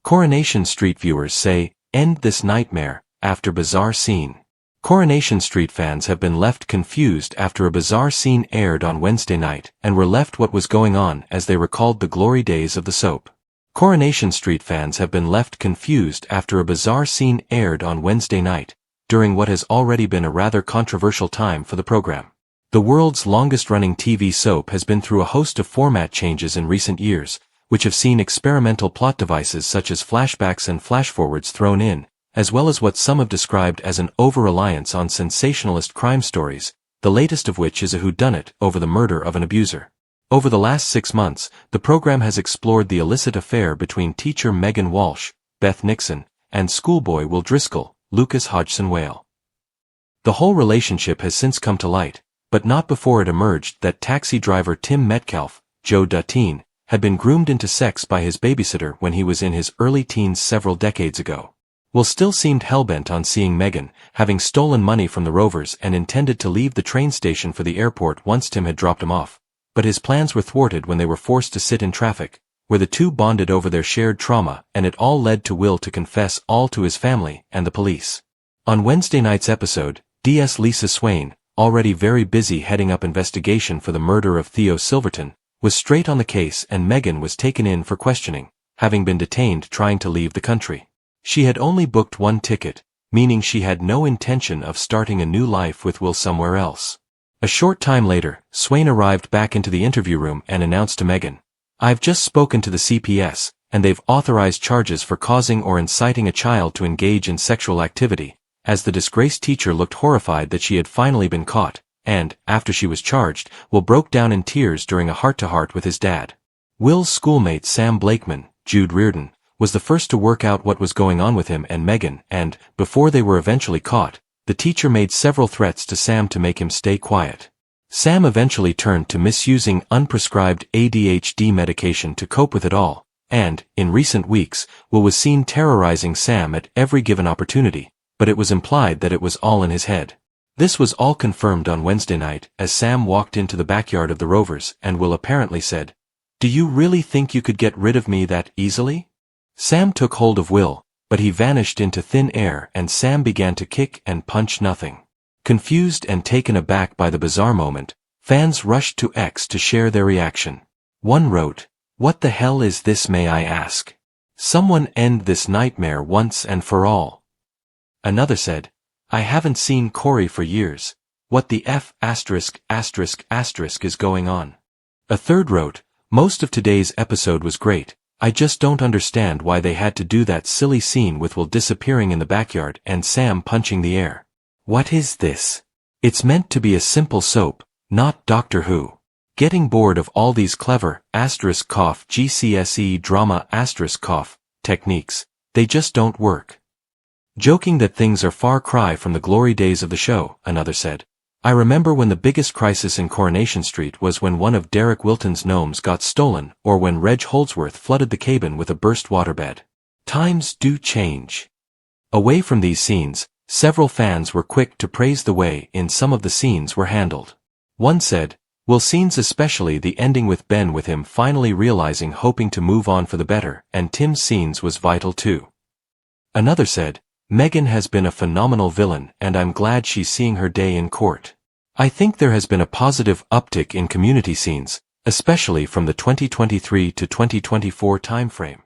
Coronation Street viewers say, "End this nightmare," after bizarre scene. Coronation Street fans have been left confused after a bizarre scene aired on Wednesday night and were left what was going on as they recalled the glory days of the soap. Coronation Street fans have been left confused after a bizarre scene aired on Wednesday night, during what has already been a rather controversial time for the program. The world's longest-running TV soap has been through a host of format changes in recent years, which have seen experimental plot devices such as flashbacks and flashforwards thrown in, as well as what some have described as an over-reliance on sensationalist crime stories, the latest of which is a whodunit over the murder of an abuser. Over the last 6 months, the program has explored the illicit affair between teacher Megan Walsh, Beth Nixon, and schoolboy Will Driscoll, Lucas Hodgson Whale. The whole relationship has since come to light, but not before it emerged that taxi driver Tim Metcalf, Joe Dutteen, had been groomed into sex by his babysitter when he was in his early teens several decades ago. Will still seemed hellbent on seeing Megan, having stolen money from the Rovers and intended to leave the train station for the airport once Tim had dropped him off, but his plans were thwarted when they were forced to sit in traffic, where the two bonded over their shared trauma, and it all led to Will to confess all to his family and the police. On Wednesday night's episode, DS Lisa Swain, already very busy heading up investigation for the murder of Theo Silverton, was straight on the case, and Megan was taken in for questioning, having been detained trying to leave the country. She had only booked one ticket, meaning she had no intention of starting a new life with Will somewhere else. A short time later, Swain arrived back into the interview room and announced to Megan, "I've just spoken to the CPS, and they've authorized charges for causing or inciting a child to engage in sexual activity," as the disgraced teacher looked horrified that she had finally been caught, and, after she was charged, Will broke down in tears during a heart-to-heart with his dad. Will's schoolmate Sam Blakeman, Jude Reardon, was the first to work out what was going on with him and Megan, and, before they were eventually caught, the teacher made several threats to Sam to make him stay quiet. Sam eventually turned to misusing unprescribed ADHD medication to cope with it all, and, in recent weeks, Will was seen terrorizing Sam at every given opportunity, but it was implied that it was all in his head. This was all confirmed on Wednesday night as Sam walked into the backyard of the Rovers and Will apparently said, "Do you really think you could get rid of me that easily?" Sam took hold of Will, but he vanished into thin air and Sam began to kick and punch nothing. Confused and taken aback by the bizarre moment, fans rushed to X to share their reaction. One wrote, "What the hell is this, may I ask? Someone end this nightmare once and for all." Another said, "I haven't seen Corey for years. What the F*** is going on?" A third wrote, "Most of today's episode was great. I just don't understand why they had to do that silly scene with Will disappearing in the backyard and Sam punching the air. What is this? It's meant to be a simple soap, not Doctor Who. Getting bored of all these clever GCSE drama techniques. They just don't work." Joking that things are far cry from the glory days of the show, another said, "I remember when the biggest crisis in Coronation Street was when one of Derek Wilton's gnomes got stolen or when Reg Holdsworth flooded the cabin with a burst waterbed. Times do change." Away from these scenes, several fans were quick to praise the way in some of the scenes were handled. One said, "Will scenes, especially the ending with Ben with him finally realizing hoping to move on for the better, and Tim's scenes was vital too." Another said, "Megan has been a phenomenal villain and I'm glad she's seeing her day in court. I think there has been a positive uptick in community scenes, especially from the 2023 to 2024 timeframe."